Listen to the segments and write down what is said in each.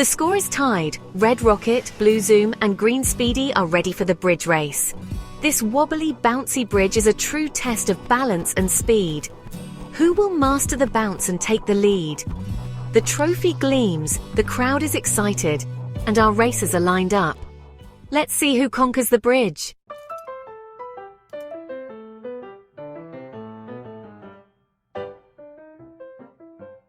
The score is tied. Red Rocket, Blue Zoom, and Green Speedy are ready for the bridge race. This wobbly, bouncy bridge is a true test of balance and speed. Who will master the bounce and take the lead? The trophy gleams, the crowd is excited, and our racers are lined up. Let's see who conquers the bridge.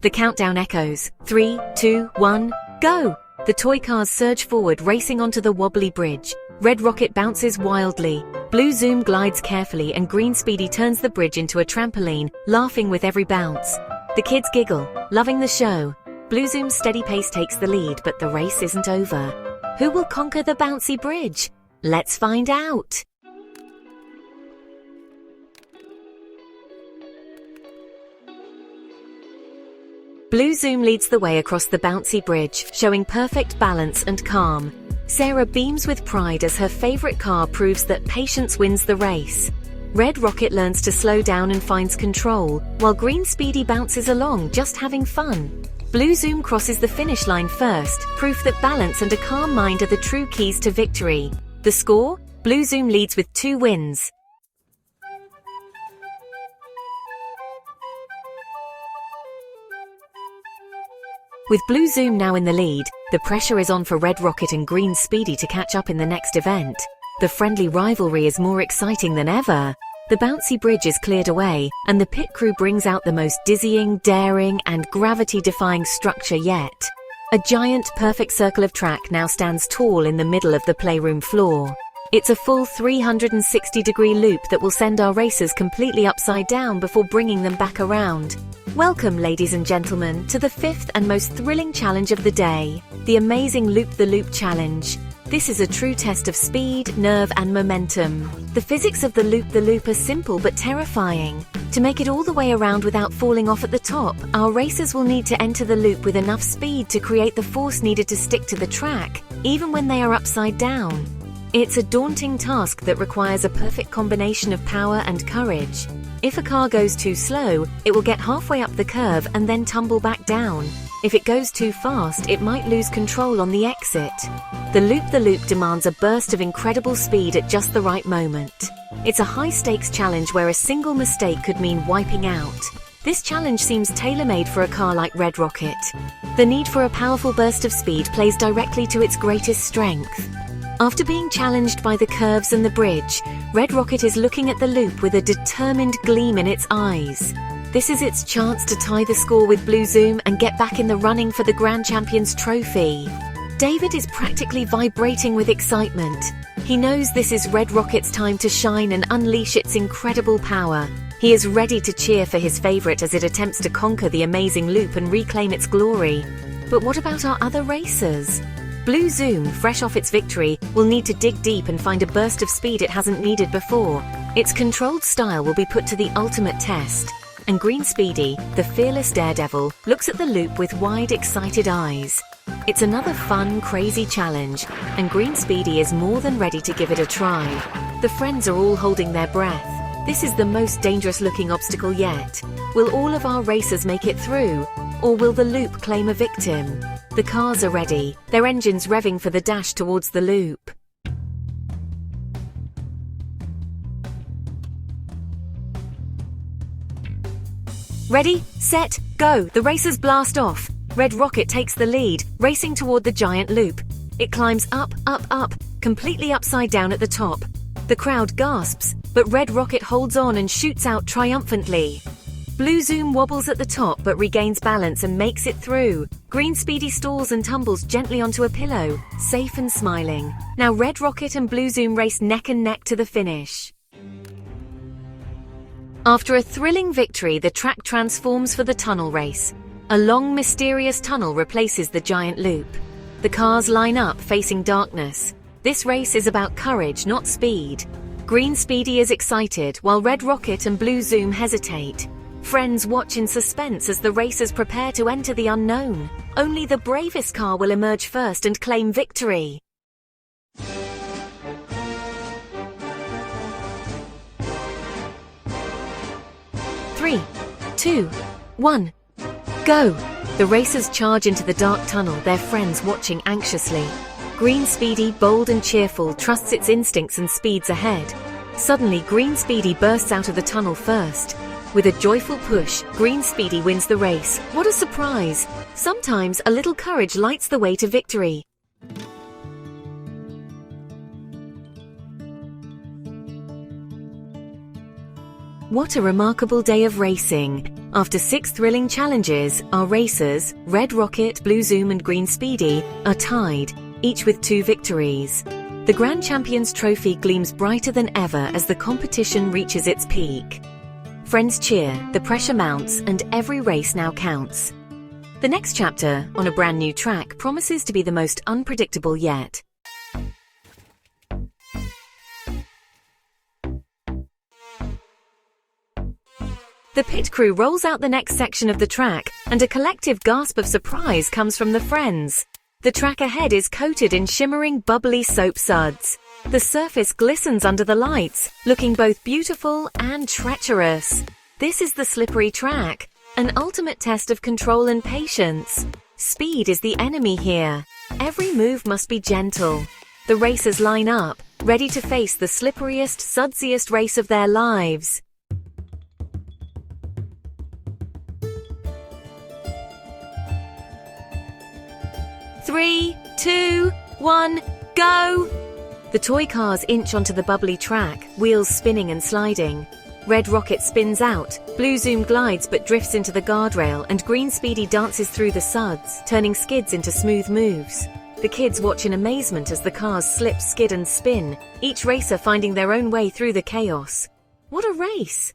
The countdown echoes. 3, 2, 1, go! The toy cars surge forward, racing onto the wobbly bridge. Red Rocket bounces wildly. Blue Zoom glides carefully, and Green Speedy turns the bridge into a trampoline, laughing with every bounce. The kids giggle, loving the show. Blue Zoom's steady pace takes the lead, but the race isn't over. Who will conquer the bouncy bridge? Let's find out! Blue Zoom leads the way across the bouncy bridge, showing perfect balance and calm. Sarah beams with pride as her favorite car proves that patience wins the race. Red Rocket learns to slow down and finds control, while Green Speedy bounces along, just having fun. Blue Zoom crosses the finish line first, proof that balance and a calm mind are the true keys to victory. The score? Blue Zoom leads with 2 wins. With Blue Zoom now in the lead, the pressure is on for Red Rocket and Green Speedy to catch up in the next event. The friendly rivalry is more exciting than ever. The bouncy bridge is cleared away, and the pit crew brings out the most dizzying, daring, and gravity-defying structure yet. A giant, perfect circle of track now stands tall in the middle of the playroom floor. It's a full 360-degree loop that will send our racers completely upside down before bringing them back around. Welcome, ladies and gentlemen, to the 5th and most thrilling challenge of the day, the amazing Loop-the-Loop challenge. This is a true test of speed, nerve, and momentum. The physics of the Loop-the-Loop are simple but terrifying. To make it all the way around without falling off at the top, our racers will need to enter the loop with enough speed to create the force needed to stick to the track, even when they are upside down. It's a daunting task that requires a perfect combination of power and courage. If a car goes too slow, it will get halfway up the curve and then tumble back down. If it goes too fast, it might lose control on the exit. The Loop-the-Loop demands a burst of incredible speed at just the right moment. It's a high-stakes challenge where a single mistake could mean wiping out. This challenge seems tailor-made for a car like Red Rocket. The need for a powerful burst of speed plays directly to its greatest strength. After being challenged by the curves and the bridge, Red Rocket is looking at the loop with a determined gleam in its eyes. This is its chance to tie the score with Blue Zoom and get back in the running for the Grand Champions trophy. David is practically vibrating with excitement. He knows this is Red Rocket's time to shine and unleash its incredible power. He is ready to cheer for his favorite as it attempts to conquer the amazing loop and reclaim its glory. But what about our other racers? Blue Zoom, fresh off its victory, will need to dig deep and find a burst of speed it hasn't needed before. Its controlled style will be put to the ultimate test. And Green Speedy, the fearless daredevil, looks at the loop with wide, excited eyes. It's another fun, crazy challenge, and Green Speedy is more than ready to give it a try. The friends are all holding their breath. This is the most dangerous-looking obstacle yet. Will all of our racers make it through, or will the loop claim a victim? The cars are ready, their engines revving for the dash towards the loop. Ready, set, go! The racers blast off. Red Rocket takes the lead, racing toward the giant loop. It climbs up, up, up, completely upside down at the top. The crowd gasps, but Red Rocket holds on and shoots out triumphantly. Blue Zoom wobbles at the top but regains balance and makes it through. Green Speedy stalls and tumbles gently onto a pillow, safe and smiling. Now Red Rocket and Blue Zoom race neck and neck to the finish. After a thrilling victory, the track transforms for the tunnel race. A long, mysterious tunnel replaces the giant loop. The cars line up facing darkness. This race is about courage, not speed. Green Speedy is excited, while Red Rocket and Blue Zoom hesitate. Friends watch in suspense as the racers prepare to enter the unknown. Only the bravest car will emerge first and claim victory. 3, 2, 1, go! The racers charge into the dark tunnel, their friends watching anxiously. Green Speedy, bold and cheerful, trusts its instincts and speeds ahead. Suddenly, Green Speedy bursts out of the tunnel first. With a joyful push, Green Speedy wins the race. What a surprise! Sometimes a little courage lights the way to victory. What a remarkable day of racing! After 6 thrilling challenges, our racers, Red Rocket, Blue Zoom and Green Speedy, are tied, each with 2 victories. The Grand Champions Trophy gleams brighter than ever as the competition reaches its peak. Friends cheer, the pressure mounts, and every race now counts. The next chapter, on a brand new track, promises to be the most unpredictable yet. The pit crew rolls out the next section of the track, and a collective gasp of surprise comes from the friends. The track ahead is coated in shimmering, bubbly soap suds. The surface glistens under the lights, looking both beautiful and treacherous. This is the slippery track, an ultimate test of control and patience. Speed is the enemy here. Every move must be gentle. The racers line up, ready to face the slipperiest, sudsiest race of their lives. 3, 2, 1, go! The toy cars inch onto the bubbly track, wheels spinning and sliding. Red Rocket spins out, Blue Zoom glides but drifts into the guardrail, and Green Speedy dances through the suds, turning skids into smooth moves. The kids watch in amazement as the cars slip, skid and spin, each racer finding their own way through the chaos. What a race!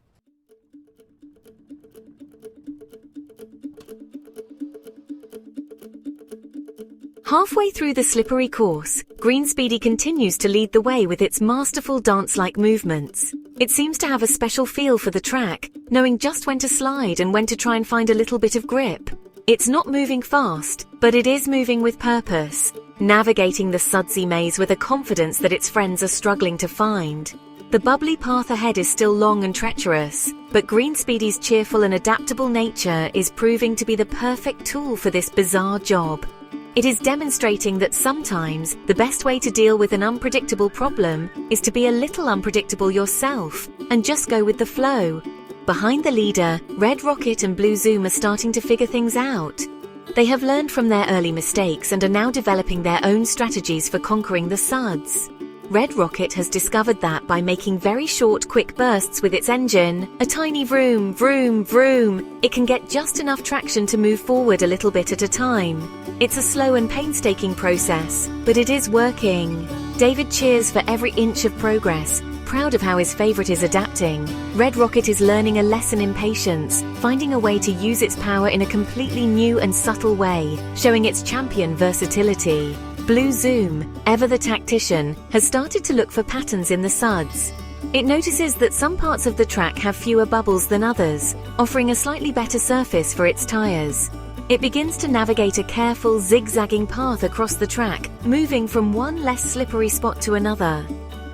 Halfway through the slippery course, Green Speedy continues to lead the way with its masterful dance-like movements. It seems to have a special feel for the track, knowing just when to slide and when to try and find a little bit of grip. It's not moving fast, but it is moving with purpose, navigating the sudsy maze with a confidence that its friends are struggling to find. The bubbly path ahead is still long and treacherous, but Green Speedy's cheerful and adaptable nature is proving to be the perfect tool for this bizarre job. It is demonstrating that sometimes the best way to deal with an unpredictable problem is to be a little unpredictable yourself and just go with the flow. Behind the leader, Red Rocket and Blue Zoom are starting to figure things out. They have learned from their early mistakes and are now developing their own strategies for conquering the suds. Red Rocket has discovered that by making very short, quick bursts with its engine, a tiny vroom, vroom, vroom, it can get just enough traction to move forward a little bit at a time. It's a slow and painstaking process, but it is working. David cheers for every inch of progress, proud of how his favorite is adapting. Red Rocket is learning a lesson in patience, finding a way to use its power in a completely new and subtle way, showing its champion versatility. Blue Zoom, ever the tactician, has started to look for patterns in the suds. It notices that some parts of the track have fewer bubbles than others, offering a slightly better surface for its tires. It begins to navigate a careful, zigzagging path across the track, moving from one less slippery spot to another.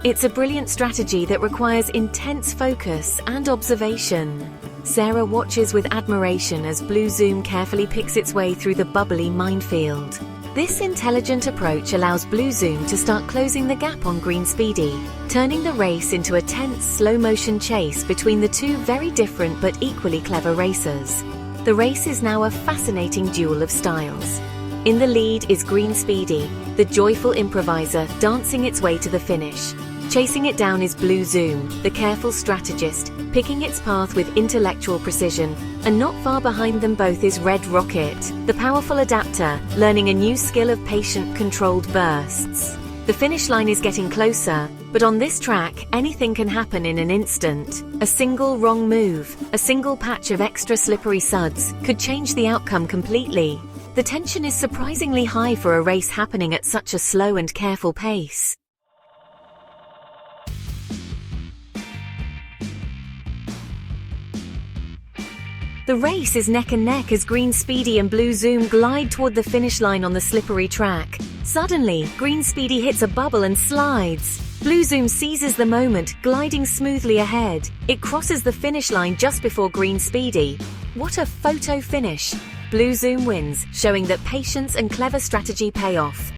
It's a brilliant strategy that requires intense focus and observation. Sarah watches with admiration as Blue Zoom carefully picks its way through the bubbly minefield. This intelligent approach allows Blue Zoom to start closing the gap on Green Speedy, turning the race into a tense, slow-motion chase between the two very different but equally clever racers. The race is now a fascinating duel of styles. In the lead is Green Speedy, the joyful improviser dancing its way to the finish. Chasing it down is Blue Zoom, the careful strategist, picking its path with intellectual precision, and not far behind them both is Red Rocket, the powerful adapter, learning a new skill of patient, controlled bursts. The finish line is getting closer, but on this track, anything can happen in an instant. A single wrong move, a single patch of extra slippery suds, could change the outcome completely. The tension is surprisingly high for a race happening at such a slow and careful pace. The race is neck and neck as Green Speedy and Blue Zoom glide toward the finish line on the slippery track. Suddenly, Green Speedy hits a bubble and slides. Blue Zoom seizes the moment, gliding smoothly ahead. It crosses the finish line just before Green Speedy. What a photo finish! Blue Zoom wins, showing that patience and clever strategy pay off.